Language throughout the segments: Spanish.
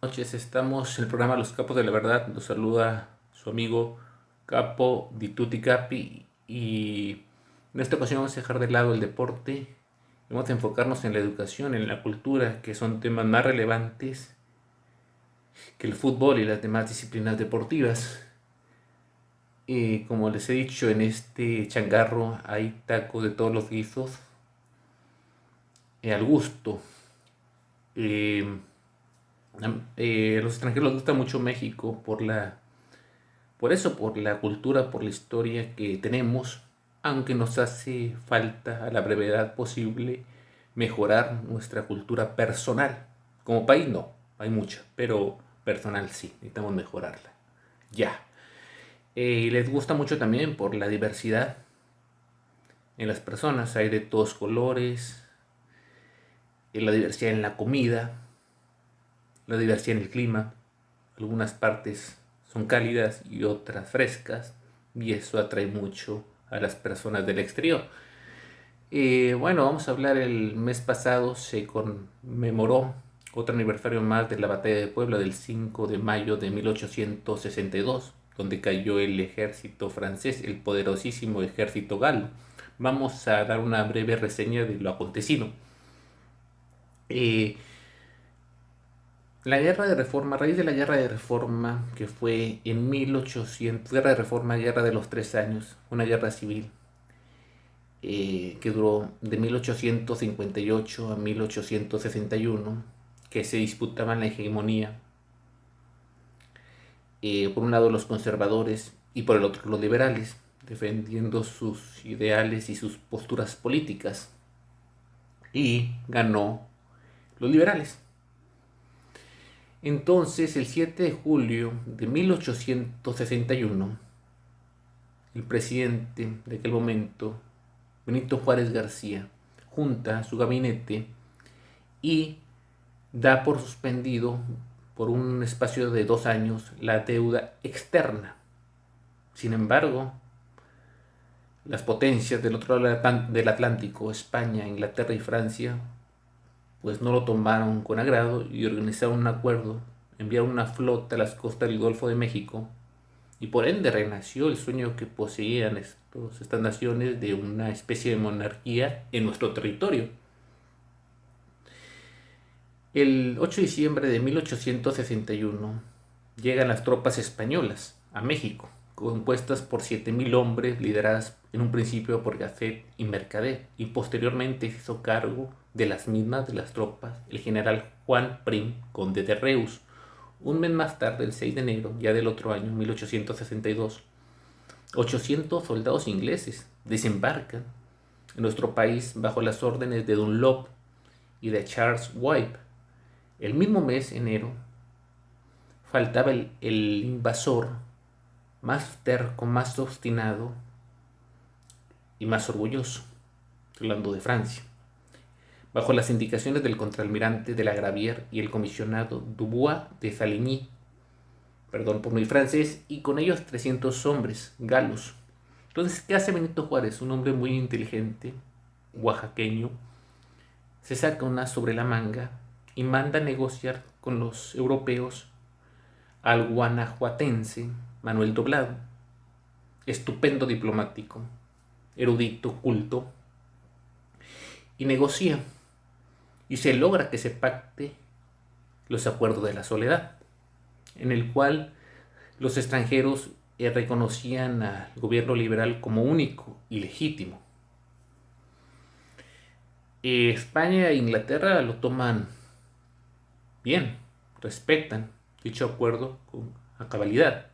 Noches, estamos en el programa Los Capos de la Verdad. Los saluda su amigo Capo di Tutti Capi y en esta ocasión vamos a dejar de lado el deporte. Vamos a enfocarnos en la educación, en la cultura, que son temas más relevantes que el fútbol y las demás disciplinas deportivas. Como les he dicho, en este changarro hay tacos de todos los guisos, al gusto. Eh, a los extranjeros les gusta mucho México por la cultura, por la historia que tenemos, aunque nos hace falta a la brevedad posible mejorar nuestra cultura personal. Como país no, hay mucha, pero personal sí, necesitamos mejorarla. Ya. Les gusta mucho también por la diversidad en las personas, hay de todos colores, la diversidad en la comida, la diversidad en el clima. Algunas partes son cálidas y otras frescas, y eso atrae mucho a las personas del exterior. Bueno, vamos a hablar, el mes pasado se conmemoró otro aniversario más de la batalla de Puebla del 5 de mayo de 1862, donde cayó el ejército francés, el poderosísimo ejército galo. Vamos a dar una breve reseña de lo acontecido. Eh, La guerra de reforma, a raíz de la guerra de reforma, que fue en 1800, guerra de reforma, guerra de los 3 años, una guerra civil, que duró de 1858 a 1861, que se disputaban la hegemonía, por un lado los conservadores y por el otro los liberales, defendiendo sus ideales y sus posturas políticas, y ganó los liberales. Entonces, el 7 de julio de 1861, el presidente de aquel momento, Benito Juárez García, junta su gabinete y da por suspendido por un espacio de 2 años la deuda externa. Sin embargo, las potencias del otro lado del Atlántico, España, Inglaterra y Francia, pues no lo tomaron con agrado y organizaron un acuerdo, enviaron una flota a las costas del Golfo de México, y por ende renació el sueño que poseían estas naciones de una especie de monarquía en nuestro territorio. El 8 de diciembre de 1861 llegan las tropas españolas a México, compuestas por 7,000 hombres, lideradas en un principio por Gasset y Mercader, y posteriormente se hizo cargo de las mismas de las tropas el general Juan Prim, conde de Reus. Un mes más tarde, el 6 de enero, ya del otro año, 1862, 800 soldados ingleses desembarcan en nuestro país bajo las órdenes de Dunlop y de Charles Wyatt. El mismo mes, enero, faltaba el invasor más terco, más obstinado y más orgulloso, hablando de Francia, bajo las indicaciones del contraalmirante de la Gravière y el comisionado Dubois de Saligny, perdón por mi francés, y con ellos 300 hombres galos. Entonces, ¿qué hace Benito Juárez? Un hombre muy inteligente, oaxaqueño, se saca una sobre la manga y manda a negociar con los europeos al guanajuatense Manuel Doblado, estupendo diplomático, erudito, culto, y negocia y se logra que se pacte los acuerdos de la soledad, en el cual los extranjeros reconocían al gobierno liberal como único y legítimo. España e Inglaterra lo toman bien, respetan dicho acuerdo a cabalidad.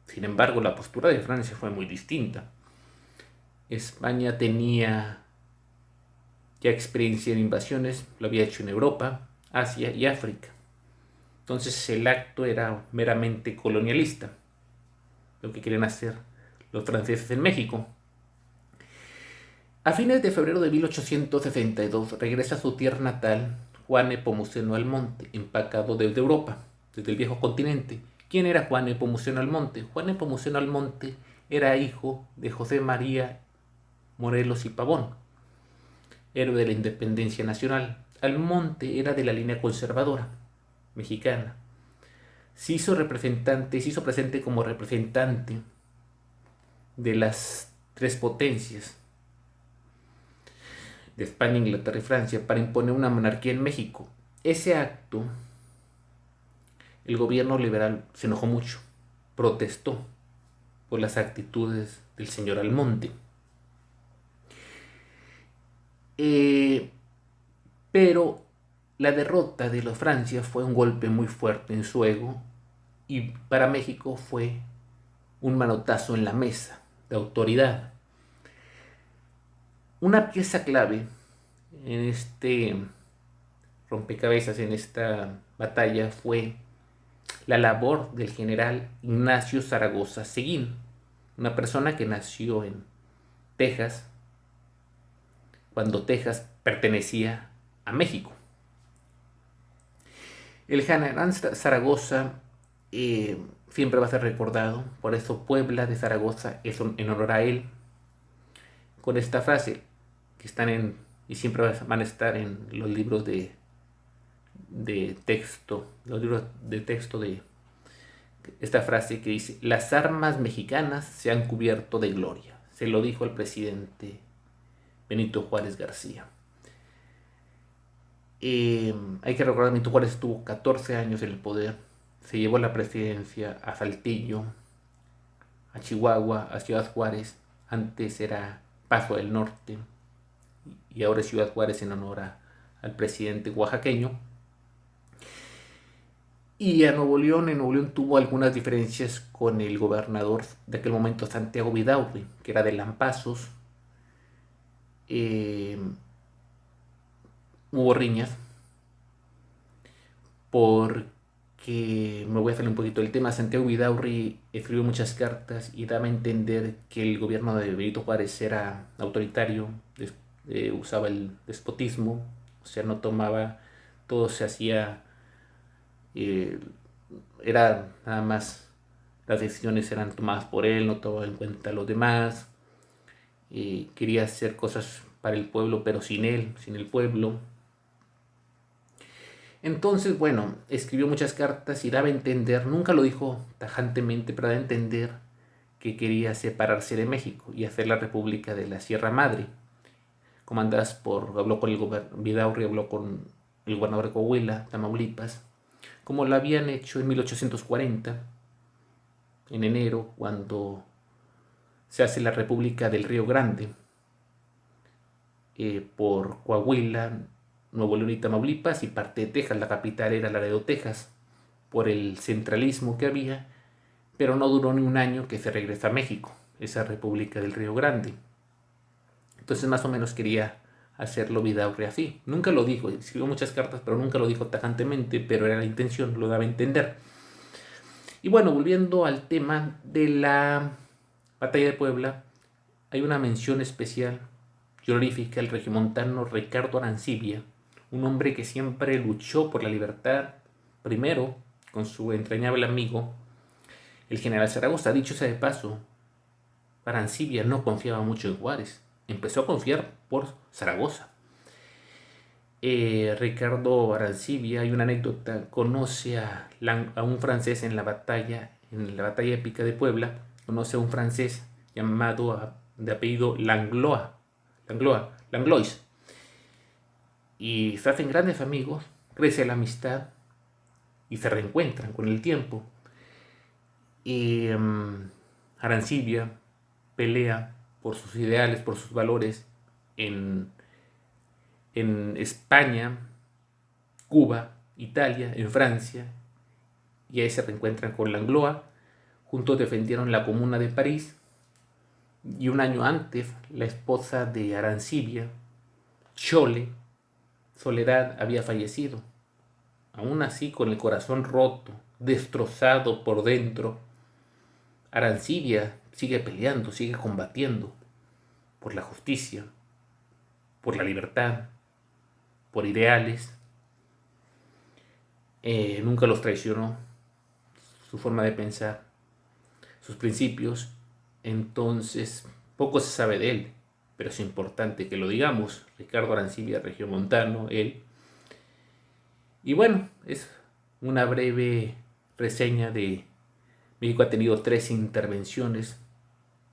Sin embargo, la postura de Francia fue muy distinta. España tenía ya experiencia en invasiones, lo había hecho en Europa, Asia y África. Entonces el acto era meramente colonialista, lo que querían hacer los franceses en México. A fines de febrero de 1862 regresa a su tierra natal Juan Nepomuceno Almonte, empacado desde Europa, desde el viejo continente. ¿Quién era Juan Nepomuceno Almonte? Juan Nepomuceno Almonte era hijo de José María Morelos y Pavón, héroe de la independencia nacional. Almonte era de la línea conservadora mexicana se hizo presente como representante de las tres potencias de España, Inglaterra y Francia para imponer una monarquía en México. Ese acto, el gobierno liberal se enojó mucho, protestó por las actitudes del señor Almonte. Pero la derrota de los Francia fue un golpe muy fuerte en su ego y para México fue un manotazo en la mesa de autoridad. Una pieza clave en este rompecabezas, en esta batalla, fue la labor del general Ignacio Zaragoza Seguín, una persona que nació en Texas, cuando Texas pertenecía a México. El general Zaragoza siempre va a ser recordado, por eso Puebla de Zaragoza es en honor a él, con esta frase que están y siempre van a estar en los libros de texto, de esta frase que dice: las armas mexicanas se han cubierto de gloria. Se lo dijo el presidente Benito Juárez García. Hay que recordar que Benito Juárez estuvo 14 años en el poder, se llevó la presidencia a Saltillo, a Chihuahua, a Ciudad Juárez. Antes era Paso del Norte y ahora es Ciudad Juárez en honor al presidente oaxaqueño. Y en Nuevo León tuvo algunas diferencias con el gobernador de aquel momento, Santiago Vidaurri, que era de Lampazos. Hubo riñas porque, me voy a salir un poquito del tema, Santiago Vidaurri escribió muchas cartas y daba a entender que el gobierno de Benito Juárez era autoritario, usaba el despotismo, o sea, no tomaba, todo se hacía, era nada más, las decisiones eran tomadas por él, no tomaba en cuenta a los demás, quería hacer cosas para el pueblo, pero sin él, sin el pueblo. Entonces, bueno, escribió muchas cartas y daba a entender, nunca lo dijo tajantemente, pero daba a entender que quería separarse de México y hacer la República de la Sierra Madre, habló con Vidaurri, habló con el gobernador de Coahuila, Tamaulipas, como lo habían hecho en 1840, en enero, cuando se hace la República del Río Grande, por Coahuila, Nuevo León y Tamaulipas y parte de Texas. La capital era Laredo, Texas, por el centralismo que había, pero no duró ni un año que se regresa a México, esa República del Río Grande. Entonces más o menos quería hacerlo Vidaurri así. Nunca lo dijo, escribió muchas cartas, pero nunca lo dijo tajantemente, pero era la intención, lo daba a entender. Y bueno, volviendo al tema de la batalla de Puebla, hay una mención especial y honorífica al regiomontano Ricardo Arancibia, un hombre que siempre luchó por la libertad, primero con su entrañable amigo, el general Zaragoza. Dicho sea de paso, Arancibia no confiaba mucho en Juárez, empezó a confiar por Zaragoza. Ricardo Arancibia, hay una anécdota, conoce a un francés en la batalla épica de Puebla, conoce a un francés llamado de apellido Langlois, y se hacen grandes amigos, crece la amistad y se reencuentran con el tiempo. Y Arancibia pelea por sus ideales, por sus valores en España, Cuba, Italia, en Francia, y ahí se reencuentran con Langlois. Juntos defendieron la Comuna de París, y un año antes la esposa de Arancibia, Chole, Soledad, había fallecido. Aún así, con el corazón roto, destrozado por dentro, Arancibia sigue peleando, sigue combatiendo por la justicia, por la libertad, por ideales. Nunca los traicionó, su forma de pensar, sus principios. Entonces, poco se sabe de él, pero es importante que lo digamos. Ricardo Arancibia, regiomontano, él. Y bueno, es una breve reseña de México ha tenido 3 intervenciones.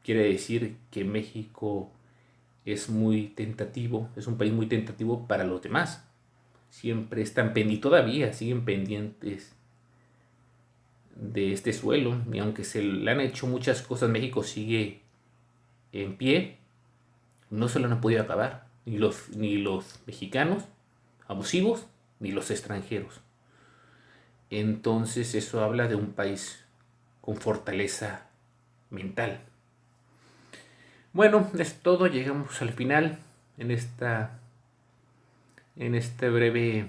Quiere decir que México es muy tentativo, es un país muy tentativo para los demás. Siempre están pendientes, todavía siguen pendientes de este suelo, y aunque se le han hecho muchas cosas, México sigue en pie, no se lo han podido acabar, ni los mexicanos abusivos, ni los extranjeros. Entonces eso habla de un país con fortaleza mental. Bueno, es todo, llegamos al final en esta breve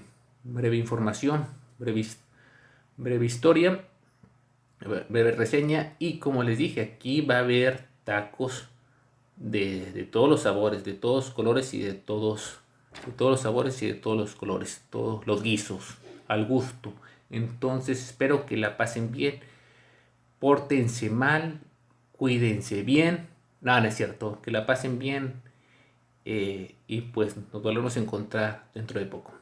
información, breve historia, breve reseña. Y como les dije, aquí va a haber tacos de todos los sabores, de todos los colores y de todos los sabores y de todos los colores, todos los guisos, al gusto. Entonces espero que la pasen bien, pórtense mal, cuídense bien. No, no es cierto, que la pasen bien, y pues nos volvemos a encontrar dentro de poco.